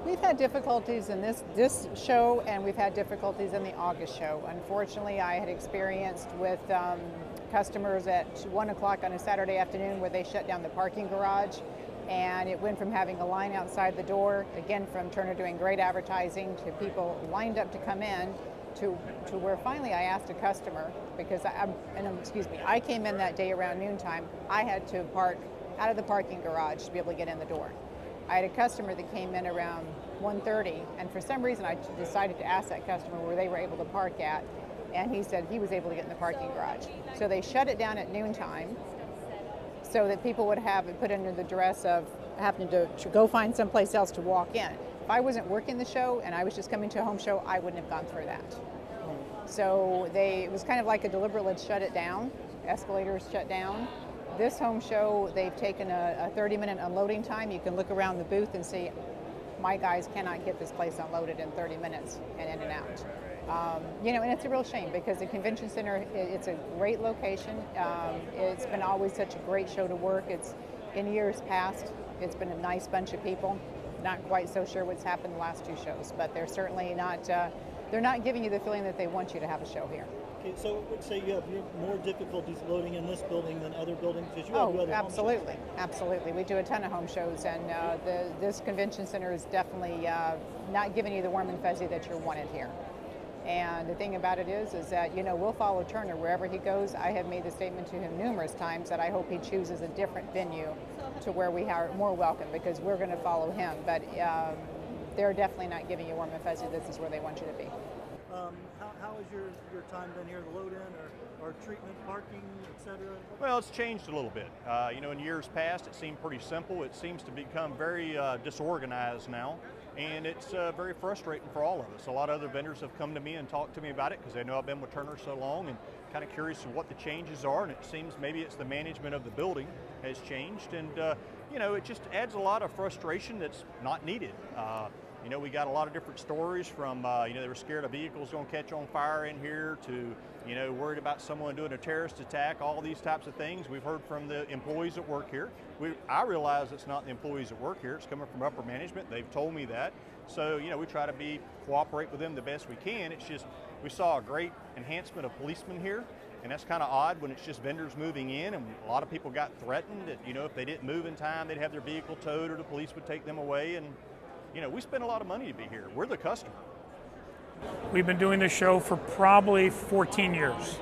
We've had difficulties in this show, and we've had difficulties in the August show. Unfortunately, I had experienced with customers at 1 o'clock on a Saturday afternoon where they shut down the parking garage, and it went from having a line outside the door, again from Turner doing great advertising, to people lined up to come in, to where finally I asked a customer, because I came in that day around noontime. I had to park out of the parking garage to be able to get in the door. I had a customer that came in around 1:30, and for some reason I decided to ask that customer where they were able to park at, and he said he was able to get in the parking garage. So they shut it down at noontime so that people would have it put under the duress of having to go find someplace else to walk in. If I wasn't working the show and I was just coming to a home show, I wouldn't have gone through that. So it was kind of like a deliberate, let's shut it down. Escalators shut down. This home show, they've taken a 30-minute unloading time. You can look around the booth and see my guys cannot get this place unloaded in 30 minutes and in and out. And it's a real shame because the convention center, it's a great location. It's been always such a great show to work. It's in years past, it's been a nice bunch of people. Not quite so sure what's happened the last two shows, but they're certainly not, they're not giving you the feeling that they want you to have a show here. Okay, so I would say you have more difficulties loading in this building than other buildings because you have other absolutely, absolutely. We do a ton of home shows, and this convention center is definitely not giving you the warm and fuzzy that you're wanted here. And the thing about it is that, we'll follow Turner wherever he goes. I have made the statement to him numerous times that I hope he chooses a different venue to where we are more welcome, because we're going to follow him. But they're definitely not giving you warm and fuzzy. This is where they want you to be. How has your time been here, the load in or treatment, parking, etc.? Well, it's changed a little bit. In years past, it seemed pretty simple. It seems to become very disorganized now, and it's very frustrating for all of us. A lot of other vendors have come to me and talked to me about it because they know I've been with Turner so long, and kind of curious of what the changes are, and it seems maybe it's the management of the building has changed, and it just adds a lot of frustration that's not needed. We got a lot of different stories from, they were scared a vehicle's going to catch on fire in here to, worried about someone doing a terrorist attack, all these types of things. We've heard from the employees that work here. I realize it's not the employees that work here, it's coming from upper management. They've told me that. So, we try to cooperate with them the best we can. It's just, we saw a great enhancement of policemen here, and that's kind of odd when it's just vendors moving in, and a lot of people got threatened that, if they didn't move in time, they'd have their vehicle towed or the police would take them away. And we spend a lot of money to be here. We're the customer. We've been doing this show for probably 14 years.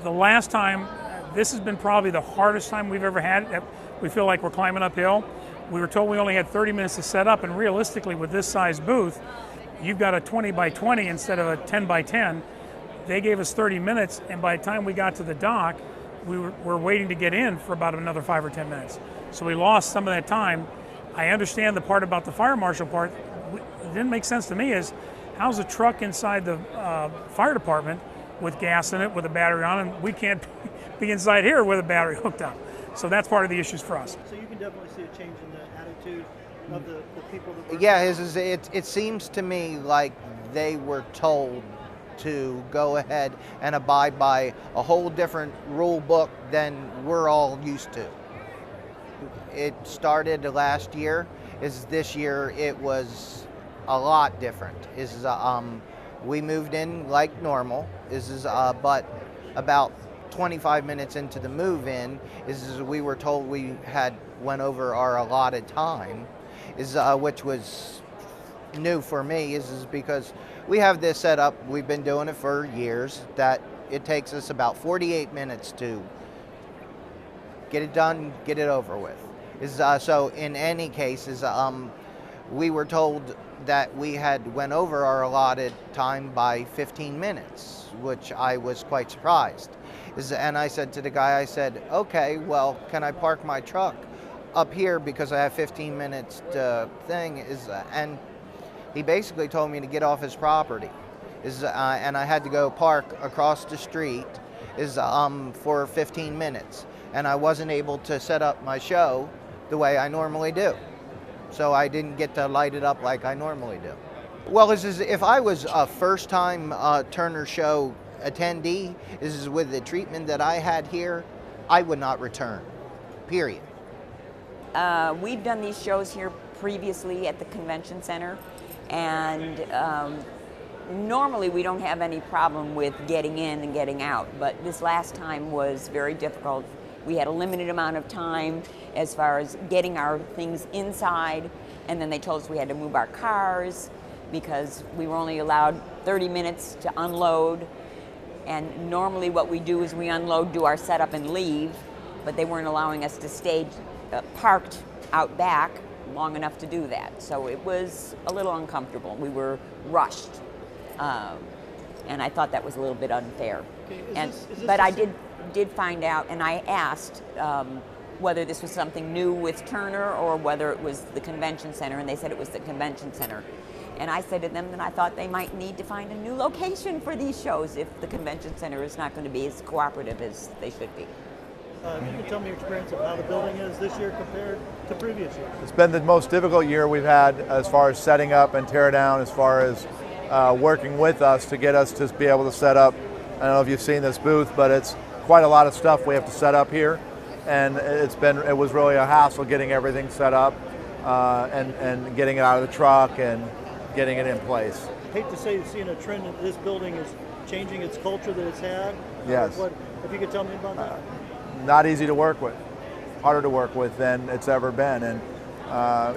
The last time, this has been probably the hardest time we've ever had. We feel like we're climbing uphill. We were told we only had 30 minutes to set up, and realistically with this size booth, you've got a 20 by 20 instead of a 10 by 10. They gave us 30 minutes, and by the time we got to the dock, we were waiting to get in for about another 5 or 10 minutes. So we lost some of that time. I understand the part about the fire marshal part. It didn't make sense to me is, how's a truck inside the fire department with gas in it, with a battery on, and we can't be inside here with a battery hooked up? So that's part of the issues for us. So you can definitely see a change in the attitude of the people that work. Yeah, it seems to me like they were told to go ahead and abide by a whole different rule book than we're all used to. It started last year. This year it was a lot different. We moved in like normal. But about 25 minutes into the move-in, we were told we had went over our allotted time, which was new for me. Is because we have this set up. We've been doing it for years. That it takes us about 48 minutes to get it done, get it over with. So in any case, we were told that we had went over our allotted time by 15 minutes, which I was quite surprised. And I said to the guy, I said, okay, well, can I park my truck up here because I have 15 minutes to thing? And he basically told me to get off his property. And I had to go park across the street for 15 minutes. And I wasn't able to set up my show the way I normally do. So I didn't get to light it up like I normally do. Well, if I was a first-time Turner show attendee, with the treatment that I had here, I would not return, period. We've done these shows here previously at the convention center, and normally we don't have any problem with getting in and getting out, but this last time was very difficult. We had a limited amount of time as far as getting our things inside, and then they told us we had to move our cars because we were only allowed 30 minutes to unload. And normally what we do is we unload, do our setup, and leave, but they weren't allowing us to stay parked out back long enough to do that. So it was a little uncomfortable. We were rushed. And I thought that was a little bit unfair. Okay, but I did find out, and I asked whether this was something new with Turner or whether it was the convention center, and they said it was the convention center. And I said to them that I thought they might need to find a new location for these shows if the convention center is not going to be as cooperative as they should be. If you can tell me your experience of how the building is this year compared to previous years. It's been the most difficult year we've had as far as setting up and tear down, as far as working with us to get us to be able to set up. I don't know if you've seen this booth, but it's quite a lot of stuff we have to set up here, and it was really a hassle getting everything set up and getting it out of the truck and getting it in place. I hate to say seeing a trend that this building is changing its culture that it's had. Yes. If you could tell me about that. Not easy to work with, harder to work with than it's ever been, and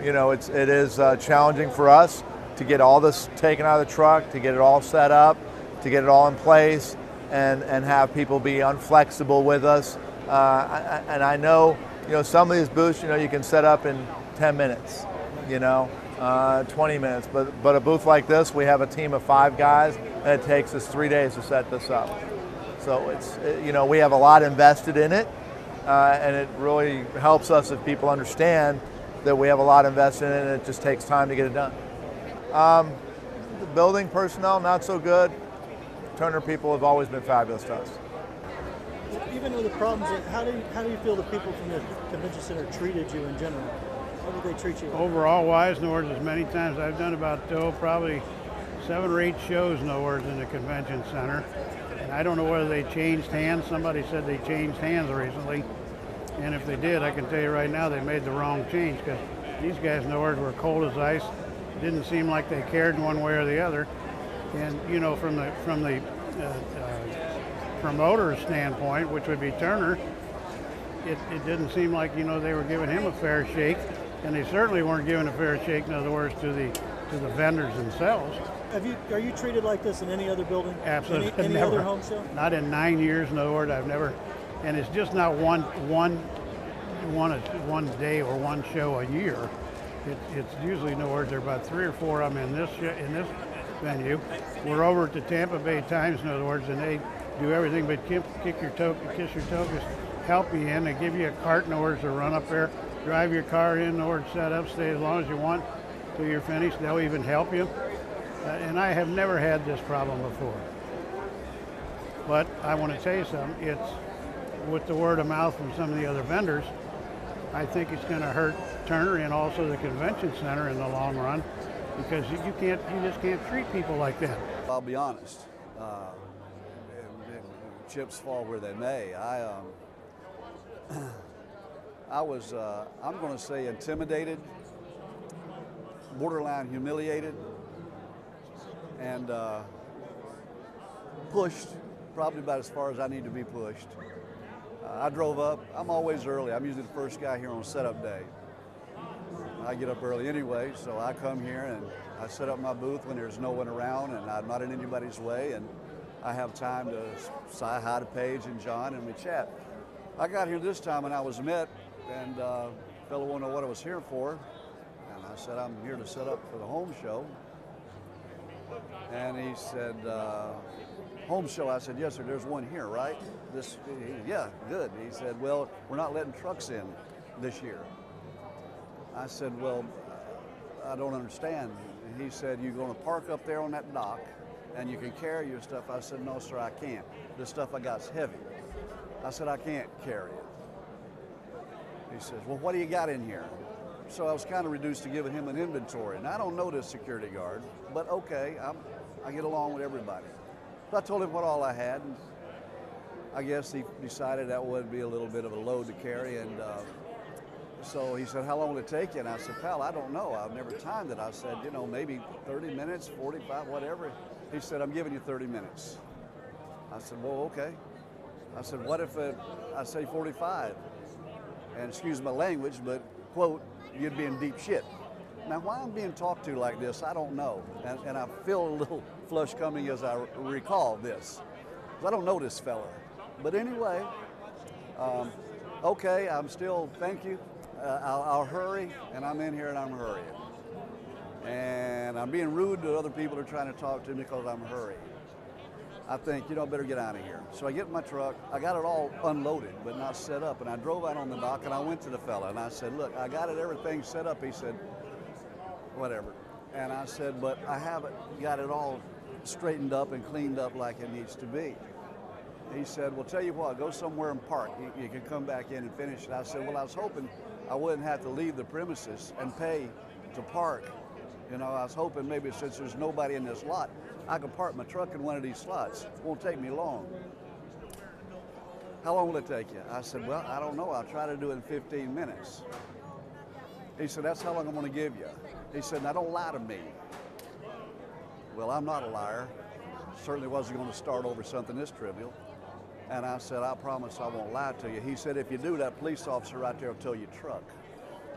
it is challenging for us to get all this taken out of the truck, to get it all set up, to get it all in place, and have people be unflexible with us. And I know, some of these booths, you can set up in 10 minutes, 20 minutes, but a booth like this, we have a team of 5 guys, and it takes us 3 days to set this up. So we have a lot invested in it, and it really helps us if people understand that we have a lot invested in it, and it just takes time to get it done. The building personnel, not so good. Turner people have always been fabulous to us. Even with the problems, how do you feel the people from the convention center treated you in general? How did they treat you? Overall wise, in other words, as many times I've done about probably 7 or 8 shows, in other words, in the convention center. And I don't know whether they changed hands. Somebody said they changed hands recently. And if they did, I can tell you right now they made the wrong change, because these guys, in other words, were cold as ice. It didn't seem like they cared one way or the other. And from the promoter's standpoint, which would be Turner, it didn't seem like they were giving him a fair shake, and they certainly weren't giving a fair shake, in other words, to the vendors themselves. Are you treated like this in any other building? Absolutely. Any never. other home show? Not in 9 years, in other words, I've never, and it's just not one day or one show a year. It's usually, in other words, there are about 3 or 4 of them in this venue. We're over at the Tampa Bay Times, in other words, and they do everything but kiss your toe, just help you in. They give you a cart, in other words, to run up there, drive your car in other words, set up, stay as long as you want till you're finished. They'll even help you. And I have never had this problem before. But I want to tell you something, it's with the word of mouth from some of the other vendors, I think it's going to hurt Turner and also the convention center in the long run, because you just can't treat people like that. I'll be honest, chips fall where they may. I was, I'm going to say, intimidated, borderline humiliated, and pushed probably about as far as I need to be pushed. I drove up. I'm always early. I'm usually the first guy here on setup day. I get up early anyway, so I come here and I set up my booth when there's no one around and I'm not in anybody's way, and I have time to say hi to Paige and John and we chat. I got here this time and I was met, and the fellow wanted to know what I was here for, and I said I'm here to set up for the home show. And he said, home show? I said, yes sir, there's one here, right? Yeah, good. He said, well, we're not letting trucks in this year. I said, well, I don't understand. And he said, you're going to park up there on that dock and you can carry your stuff. I said, no sir, I can't. The stuff I got's heavy. I said, I can't carry it. He says, well, what do you got in here? So I was kind of reduced to giving him an inventory. And I don't know this security guard, but okay, I get along with everybody. So I told him what all I had, and I guess he decided that would be a little bit of a load to carry, and So he said, how long will it take you? And I said, pal, I don't know. I've never timed it. I said, you know, maybe 30 minutes, 45, whatever. He said, I'm giving you 30 minutes. I said, well, okay. I said, what if I say 45? And excuse my language, but quote, you'd be in deep shit. Now, why I'm being talked to like this, I don't know. And I feel a little flush coming as I recall this. 'Cause I don't know this fella. But anyway, okay, I'm still, thank you. I'll hurry, and I'm in here and I'm hurrying. And I'm being rude to other people who are trying to talk to me because I'm hurrying. I think, you know, I better get out of here. So I get in my truck, I got it all unloaded, but not set up. And I drove out on the dock and I went to the fella and I said, look, I got it, everything set up. He said, whatever. And I said, but I haven't got it all straightened up and cleaned up like it needs to be. He said, well, tell you what, go somewhere and park. You can come back in and finish it. I said, well, I was hoping I wouldn't have to leave the premises and pay to park. You know, I was hoping maybe since there's nobody in this lot, I could park my truck in one of these slots. It won't take me long. How long will it take you? I said, well, I don't know. I'll try to do it in 15 minutes. He said, that's how long I'm going to give you. He said, now don't lie to me. Well, I'm not a liar. Certainly wasn't going to start over something this trivial. And I said, I promise I won't lie to you. He said, if you do, that police officer right there will tow your truck.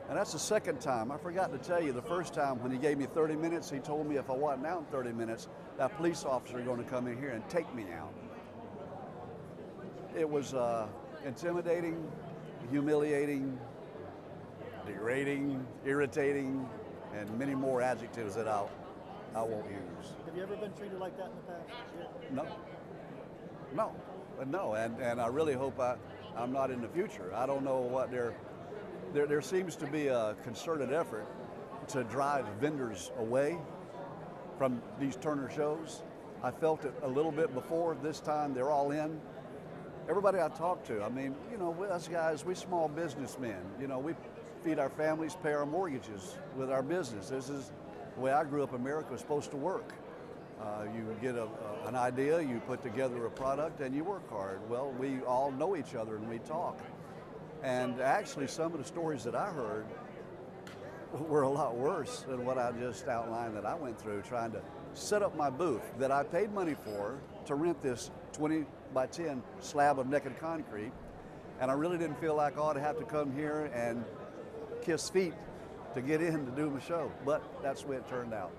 And that's the second time. I forgot to tell you, the first time when he gave me 30 minutes, he told me if I wasn't out in 30 minutes, that police officer is going to come in here and take me out. It was intimidating, humiliating, degrading, irritating, and many more adjectives that I won't use. Have you ever been treated like that in the past? No. No, and I really hope I'm not in the future. I don't know what there seems to be a concerted effort to drive vendors away from these Turner shows. I felt it a little bit before. This time they're all in. Everybody I talk to, I mean, you know, us guys, we small businessmen. You know, we feed our families, pay our mortgages with our business. This is the way I grew up in America was supposed to work. You get an idea, you put together a product, and you work hard. Well, we all know each other and we talk. And actually, some of the stories that I heard were a lot worse than what I just outlined that I went through trying to set up my booth that I paid money for to rent this 20 by 10 slab of naked concrete. And I really didn't feel like I ought to have to come here and kiss feet to get in to do my show. But that's the way it turned out.